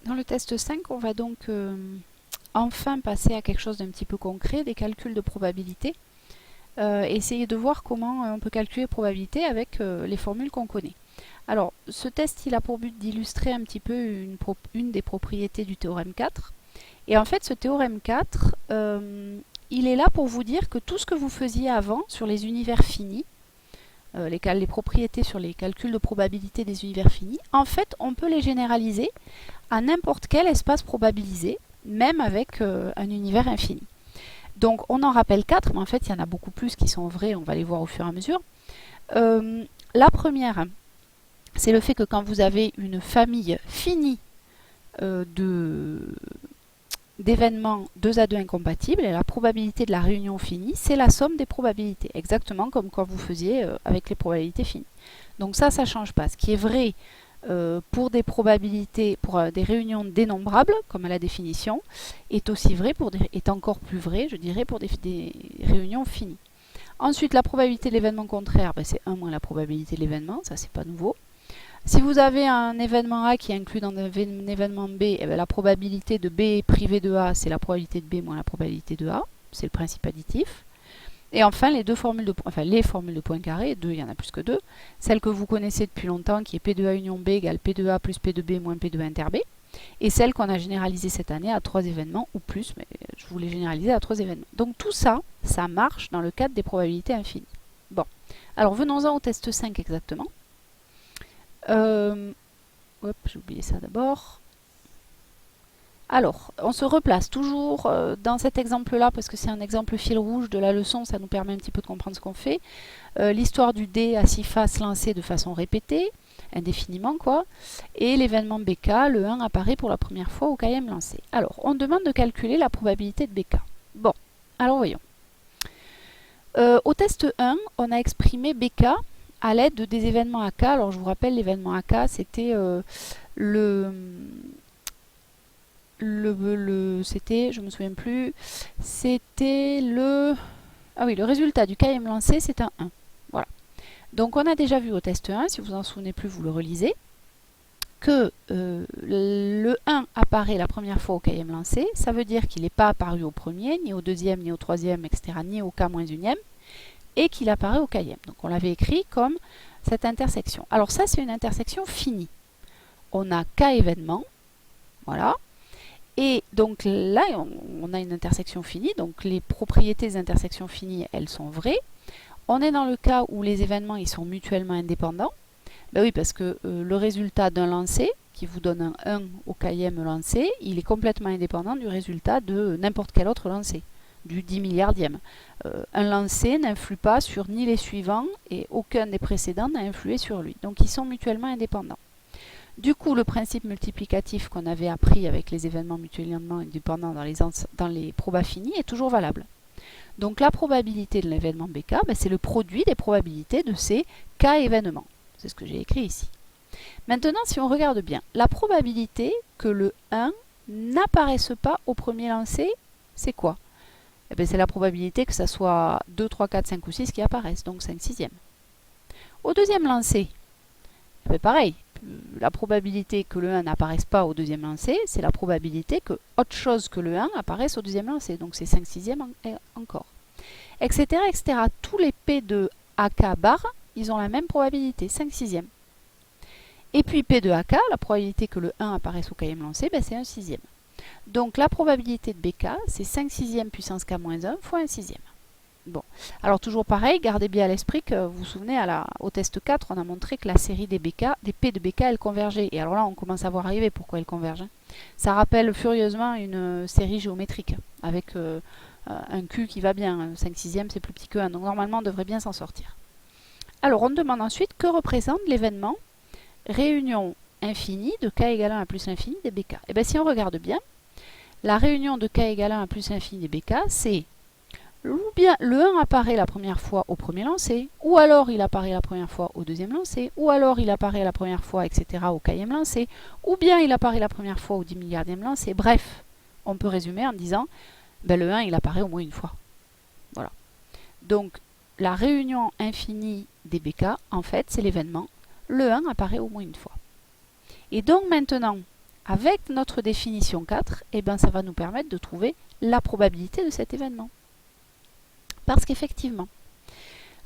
Dans le test 5, on va donc enfin passer à quelque chose d'un petit peu concret, des calculs de probabilité. Essayer de voir comment on peut calculer les probabilités avec les formules qu'on connaît. Alors, ce test, il a pour but d'illustrer un petit peu une des propriétés du théorème 4. Et en fait, ce théorème 4, il est là pour vous dire que tout ce que vous faisiez avant sur les univers finis, les propriétés sur les calculs de probabilité des univers finis, en fait, on peut les généraliser à n'importe quel espace probabilisé, même avec un univers infini. Donc, on en rappelle 4, mais en fait, il y en a beaucoup plus qui sont vrais, on va les voir au fur et à mesure. La première, c'est le fait que quand vous avez une famille finie d'événements 2 à 2 incompatibles, et la probabilité de la réunion finie, c'est la somme des probabilités, exactement comme quand vous faisiez avec les probabilités finies. Donc ça ne change pas. Ce qui est vrai pour des probabilités, pour des réunions dénombrables, comme à la définition, est aussi vrai, est encore plus vrai, je dirais, pour des réunions finies. Ensuite, la probabilité de l'événement contraire, c'est 1 moins la probabilité de l'événement, ça c'est pas nouveau. Si vous avez un événement A qui est inclus dans un événement B, la probabilité de B privé de A, c'est la probabilité de B moins la probabilité de A, c'est le principe additif. Et enfin, les formules de Poincaré, il y en a plus que 2, celle que vous connaissez depuis longtemps, qui est P de A union B égale P de A plus P de B moins P de A inter B, et celle qu'on a généralisée cette année à 3 événements, ou plus, mais je voulais généraliser à 3 événements. Donc tout ça, ça marche dans le cadre des probabilités infinies. Bon, alors venons-en au test 5 exactement. J'ai oublié ça d'abord. Alors, on se replace toujours dans cet exemple-là, parce que c'est un exemple fil rouge de la leçon, ça nous permet un petit peu de comprendre ce qu'on fait. L'histoire du dé à 6 faces lancé de façon répétée, indéfiniment quoi, et l'événement BK, le 1 apparaît pour la première fois au KM lancé. Alors, on demande de calculer la probabilité de BK. Bon, alors voyons. Au test 1, on a exprimé BK à l'aide de des événements AK. Alors, je vous rappelle, l'événement AK, c'était c'était, je me souviens plus, c'était le résultat du KM lancé, c'est un 1. Voilà. Donc on a déjà vu au test 1, si vous en souvenez plus, vous le relisez, que le 1 apparaît la première fois au KM lancé, ça veut dire qu'il n'est pas apparu au premier, ni au deuxième, ni au troisième, etc., ni au K-1, et qu'il apparaît au KM. Donc on l'avait écrit comme cette intersection. Alors ça, c'est une intersection finie. On a K événements, voilà. Et donc là, on a une intersection finie, donc les propriétés des intersections finies, elles sont vraies. On est dans le cas où les événements, ils sont mutuellement indépendants. Ben oui, parce que le résultat d'un lancer, qui vous donne un 1 au km lancé, il est complètement indépendant du résultat de n'importe quel autre lancer, du 10 milliardième. Un lancer n'influe pas sur ni les suivants, et aucun des précédents n'a influé sur lui. Donc ils sont mutuellement indépendants. Du coup, le principe multiplicatif qu'on avait appris avec les événements mutuellement indépendants dans les probas finis est toujours valable. Donc la probabilité de l'événement BK, c'est le produit des probabilités de ces K événements. C'est ce que j'ai écrit ici. Maintenant, si on regarde bien, la probabilité que le 1 n'apparaisse pas au premier lancer, c'est quoi? C'est la probabilité que ça soit 2, 3, 4, 5 ou 6 qui apparaissent, donc 5 sixièmes. Au deuxième lancer, pareil, la probabilité que le 1 n'apparaisse pas au deuxième lancer, c'est la probabilité que autre chose que le 1 apparaisse au deuxième lancer, donc c'est 5 sixièmes encore. Etc., etc. Tous les P de AK bar, ils ont la même probabilité, 5 sixièmes. Et puis P de AK, la probabilité que le 1 apparaisse au km lancé, c'est 1 sixième. Donc la probabilité de BK, c'est 5 sixièmes puissance K-1 fois 1 sixième. Bon, alors toujours pareil, gardez bien à l'esprit que vous vous souvenez, au test 4, on a montré que la série des P de BK, elle convergeait. Et alors là, on commence à voir arriver pourquoi elle converge. Ça rappelle furieusement une série géométrique, avec un Q qui va bien. 5 sixièmes, c'est plus petit que 1, donc normalement, on devrait bien s'en sortir. Alors, on demande ensuite que représente l'événement réunion infinie de K égale 1 à plus l'infini des BK. Et bien, si on regarde bien, la réunion de K égale 1 à plus l'infini des BK, c'est ou bien le 1 apparaît la première fois au premier lancer, ou alors il apparaît la première fois au deuxième lancer, ou alors il apparaît la première fois, etc. au km lancé, ou bien il apparaît la première fois au 10 milliardième lancé. Bref, on peut résumer en disant, le 1 il apparaît au moins une fois. Voilà. Donc la réunion infinie des BK, en fait, c'est l'événement, le 1 apparaît au moins une fois. Et donc maintenant, avec notre définition 4, eh ben, ça va nous permettre de trouver la probabilité de cet événement. Parce qu'effectivement,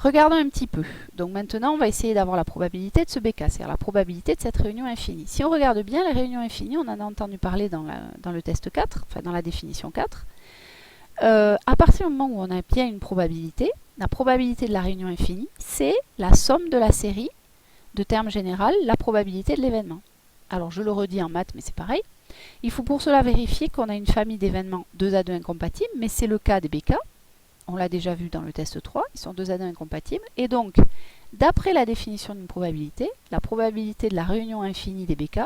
regardons un petit peu. Donc maintenant, on va essayer d'avoir la probabilité de ce BK, c'est-à-dire la probabilité de cette réunion infinie. Si on regarde bien, la réunion infinie, on en a entendu parler dans le test 4, enfin dans la définition 4. À partir du moment où on a bien une probabilité, la probabilité de la réunion infinie, c'est la somme de la série de termes général, la probabilité de l'événement. Alors je le redis en maths, mais c'est pareil. Il faut pour cela vérifier qu'on a une famille d'événements 2 à 2 incompatibles, mais c'est le cas des BK. On l'a déjà vu dans le test 3, ils sont 2 à 2 incompatibles. Et donc, d'après la définition d'une probabilité, la probabilité de la réunion infinie des BK,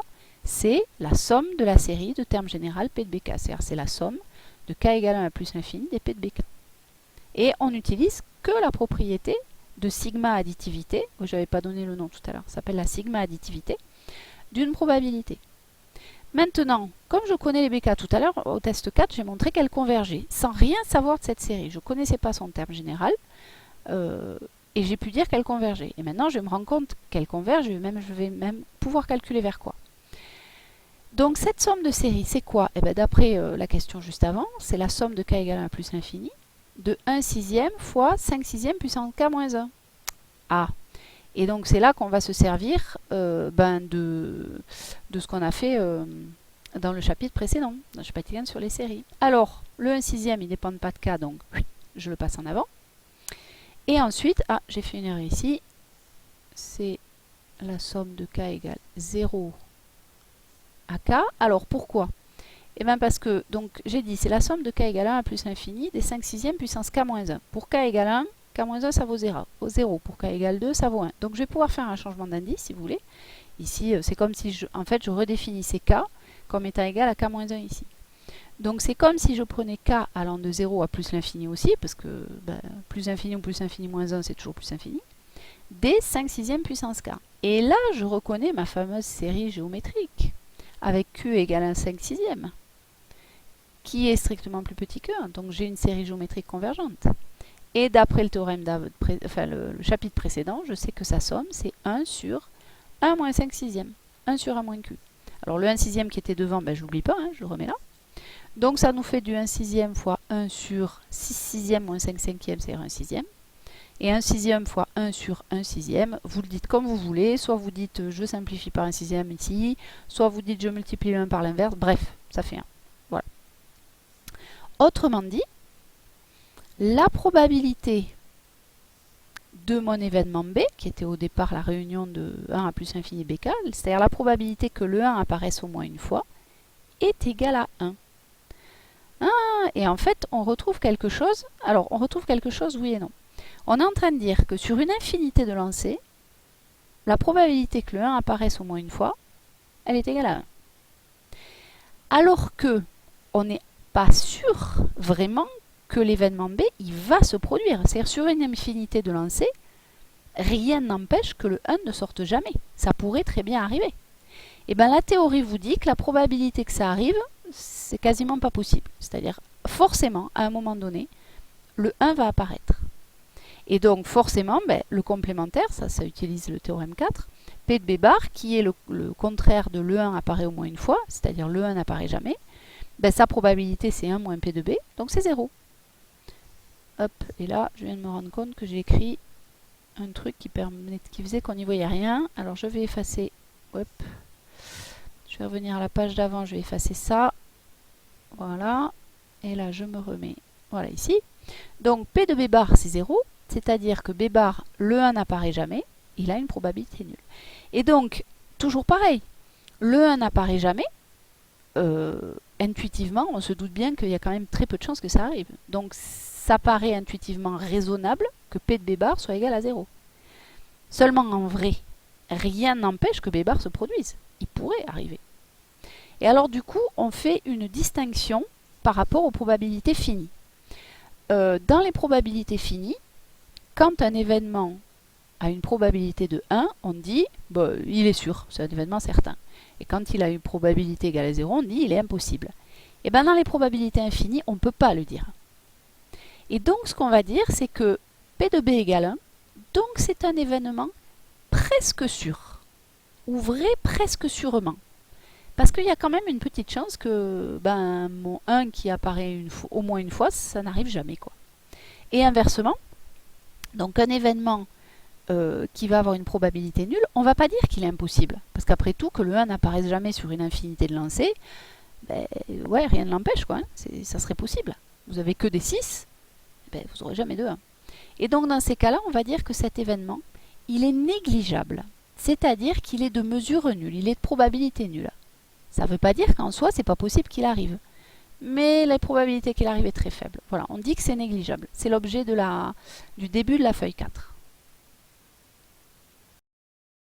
c'est la somme de la série de termes général P de BK. C'est-à-dire c'est la somme de K égale 1 plus l'infini des P de BK. Et on n'utilise que la propriété de sigma additivité, je n'avais pas donné le nom tout à l'heure, ça s'appelle la sigma additivité, d'une probabilité. Maintenant, comme je connais les BK tout à l'heure, au test 4, j'ai montré qu'elles convergeaient, sans rien savoir de cette série. Je ne connaissais pas son terme général, et j'ai pu dire qu'elles convergeaient. Et maintenant, je me rends compte qu'elles convergent, je vais même pouvoir calculer vers quoi. Donc, cette somme de série, c'est quoi? Eh bien, d'après la question juste avant, c'est la somme de K égale 1 plus l'infini, de 1 sixième fois 5 sixième puissance K moins 1. Ah, et donc c'est là qu'on va se servir de ce qu'on a fait dans le chapitre précédent, dans le chapitre 1 sur les séries. Alors, le 1 sixième, il ne dépend pas de K, donc je le passe en avant. Et ensuite, j'ai fait une erreur ici, c'est la somme de K égale 0 à K. Alors, pourquoi? Eh bien parce que, donc j'ai dit, c'est la somme de K égale 1 à plus l'infini des 5 sixièmes puissance K moins 1. Pour K égale 1, K moins 1 ça vaut 0. Pour K égale 2, ça vaut 1. Donc je vais pouvoir faire un changement d'indice si vous voulez. Ici, c'est comme si je redéfinissais K comme étant égal à K moins 1 ici. Donc c'est comme si je prenais K allant de 0 à plus l'infini aussi, parce que plus infini ou plus infini moins 1, c'est toujours plus infini, des 5 sixièmes puissance K. Et là, je reconnais ma fameuse série géométrique, avec Q égale 1 5 sixième, qui est strictement plus petit que 1. Donc j'ai une série géométrique convergente. Et d'après le théorème, le chapitre précédent, je sais que sa somme, c'est 1 sur 1 moins 5 sixième. 1 sur 1 moins Q. Alors le 1 sixième qui était devant, je n'oublie pas, je le remets là. Donc ça nous fait du 1 sixième fois 1 sur 6 sixième moins 5 cinquième, c'est 1 sixième. Et 1 sixième fois 1 sur 1 sixième, vous le dites comme vous voulez, soit vous dites je simplifie par 1 sixième ici, soit vous dites je multiplie le 1 par l'inverse, bref, ça fait 1. Voilà. Autrement dit, la probabilité de mon événement B, qui était au départ la réunion de 1 à plus infini BK, c'est-à-dire la probabilité que le 1 apparaisse au moins une fois, est égale à 1. Et en fait, on retrouve quelque chose. Alors, on retrouve quelque chose, oui et non. On est en train de dire que sur une infinité de lancers, la probabilité que le 1 apparaisse au moins une fois, elle est égale à 1. Alors que on n'est pas sûr vraiment que l'événement B, il va se produire. C'est-à-dire sur une infinité de lancers, rien n'empêche que le 1 ne sorte jamais. Ça pourrait très bien arriver. Et bien la théorie vous dit que la probabilité que ça arrive, c'est quasiment pas possible. C'est-à-dire forcément, à un moment donné, le 1 va apparaître. Et donc forcément, le complémentaire, ça utilise le théorème 4, P de B bar, qui est le contraire de le 1 apparaît au moins une fois, c'est-à-dire le 1 n'apparaît jamais, sa probabilité c'est 1 moins P de B, donc c'est 0. Hop, et là, je viens de me rendre compte que j'ai écrit un truc qui faisait qu'on n'y voyait rien. Alors je vais effacer, hop, je vais revenir à la page d'avant, je vais effacer ça, voilà, et là je me remets, voilà ici. Donc P de B bar c'est 0, c'est-à-dire que B bar, le 1 n'apparaît jamais, il a une probabilité nulle. Et donc, toujours pareil, le 1 n'apparaît jamais, intuitivement, on se doute bien qu'il y a quand même très peu de chances que ça arrive. Donc ça paraît intuitivement raisonnable que P de B bar soit égal à 0. Seulement en vrai, rien n'empêche que B bar se produise. Il pourrait arriver. Et alors du coup, on fait une distinction par rapport aux probabilités finies. Dans les probabilités finies, quand un événement a une probabilité de 1, on dit il est sûr, c'est un événement certain. Et quand il a une probabilité égale à 0, on dit il est impossible. Et bien dans les probabilités infinies, on ne peut pas le dire. Et donc ce qu'on va dire, c'est que P de B égale 1, donc c'est un événement presque sûr, ou vrai presque sûrement. Parce qu'il y a quand même une petite chance que ben, mon 1 qui apparaît au moins une fois, ça n'arrive jamais, quoi. Et inversement, donc un événement qui va avoir une probabilité nulle, on ne va pas dire qu'il est impossible. Parce qu'après tout, que le 1 n'apparaisse jamais sur une infinité de lancers, ben, ouais, rien ne l'empêche, quoi. Hein. Ça serait possible. Vous avez que des 6, ben, vous n'aurez jamais de 1. Et donc dans ces cas-là, on va dire que cet événement, il est négligeable. C'est-à-dire qu'il est de mesure nulle, il est de probabilité nulle. Ça ne veut pas dire qu'en soi, c'est pas possible qu'il arrive. Mais la probabilité qu'il arrive est très faible. Voilà, on dit que c'est négligeable. C'est l'objet du début de la feuille 4.